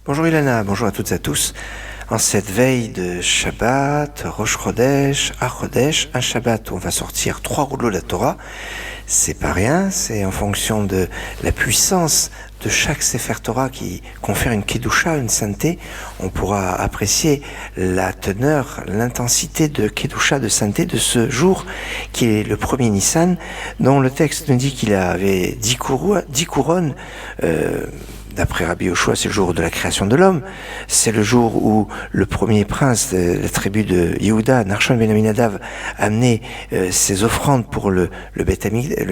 Bonjour Ilana, bonjour à toutes et à tous. En cette veille de Shabbat, Rosh Chodesh, HaChodesh, un Shabbat où on va sortir 3 rouleaux de la Torah, c'est pas rien, c'est en fonction de la puissance de chaque Sefer Torah qui confère une Kedusha, une sainteté. On pourra apprécier la teneur, l'intensité de Kedusha, de sainteté de ce jour qui est le premier Nissan, dont le texte nous dit qu'il avait 10 couronnes. D'après Rabbi Yoshua, c'est le jour de la création de l'homme. C'est le jour où le premier prince de la tribu de Yehuda, Nachshon ben Aminadav, a amené ses offrandes pour le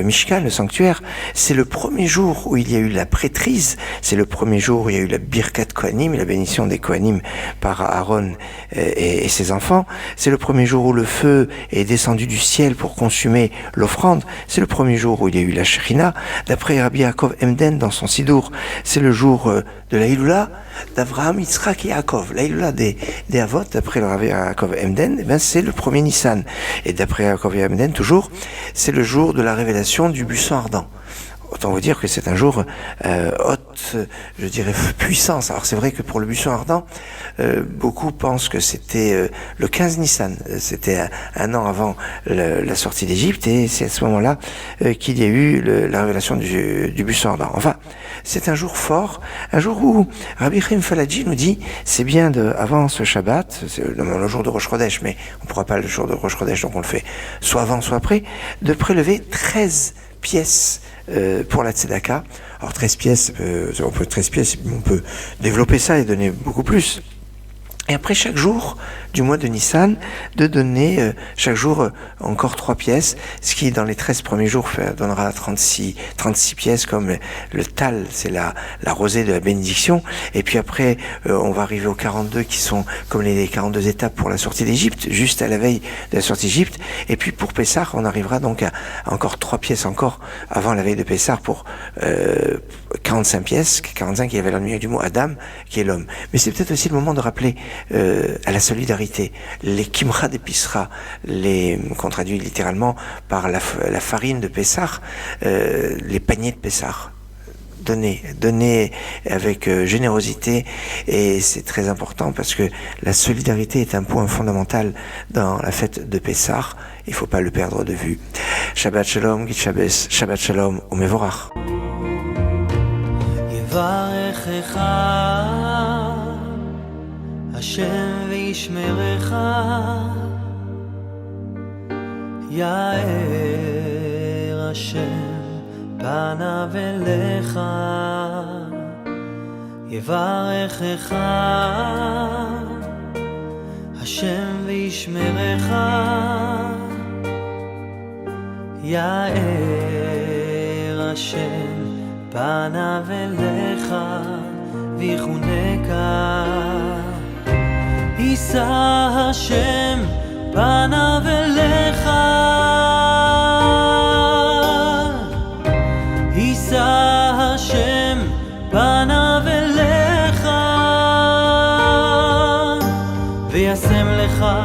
Mishkan, le sanctuaire. C'est le premier jour où il y a eu la prêtrise. C'est le premier jour où il y a eu la Birkat Kohanim, la bénédiction des Kohanim par Aaron et ses enfants. C'est le premier jour où le feu est descendu du ciel pour consumer l'offrande. C'est le premier jour où il y a eu la Shekhinah. D'après Rabbi Yaakov Emden, dans son Sidour, c'est le jour de la Hilula d'Avraham, Yitzhak et Yaakov. La Hilula des Avot, d'après le Rabbi Yaakov Emden, c'est le premier Nissan. Et d'après Yaakov Emden, toujours, c'est le jour de la révélation du buisson ardent. Autant vous dire que c'est un jour haute, je dirais, puissance. Alors c'est vrai que pour le buisson ardent, beaucoup pensent que c'était le 15 Nissan. C'était un an avant la sortie d'Égypte, et c'est à ce moment-là qu'il y a eu la révélation du buisson ardent. Enfin, c'est un jour fort, un jour où Rabbi Chaim Falaji nous dit, c'est bien avant ce Shabbat, c'est le jour de Rosh Chodesh, mais on ne pourra pas le jour de Rosh Chodesh, donc on le fait soit avant, soit après, de prélever 13 pièces pour la tzedaka. Alors 13 pièces, on peut développer ça et donner beaucoup plus. Et après chaque jour du mois de Nissan, de donner chaque jour encore 3 pièces, ce qui dans les 13 premiers jours donnera 36 pièces, comme le tal, c'est la rosée de la bénédiction. Et puis après, on va arriver aux 42 qui sont comme les 42 étapes pour la sortie d'Égypte, juste à la veille de la sortie d'Égypte. Et puis pour Pessah, on arrivera donc à encore 3 pièces encore avant la veille de Pessah pour 45 pièces, 45 qui avait l'ennemi du mot Adam, qui est l'homme. Mais c'est peut-être aussi le moment de rappeler à la solidarité, les kimcha de Pisra, qu'on traduit littéralement par la farine de Pessah, les paniers de Pessah. Donner avec générosité, et c'est très important parce que la solidarité est un point fondamental dans la fête de Pessah. Il ne faut pas le perdre de vue. Shabbat Shalom, Git Shabbos, Shabbat Shalom, Umevorach. Hashem v'yishmerecha Ya'er Hashem panav elecha Yevarechecha Hashem v'yishmerecha Ya'er Hashem panav elecha v'yichuneka Yisa Hashem panav elecha Yisa Hashem panav elecha V'yasem lecha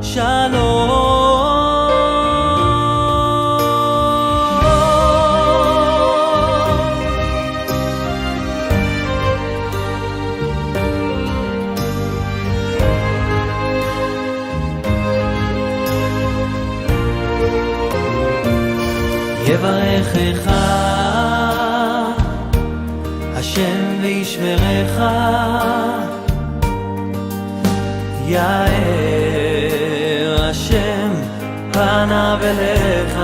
shalom יברכך השם וישמרך יאר השם פניו אליך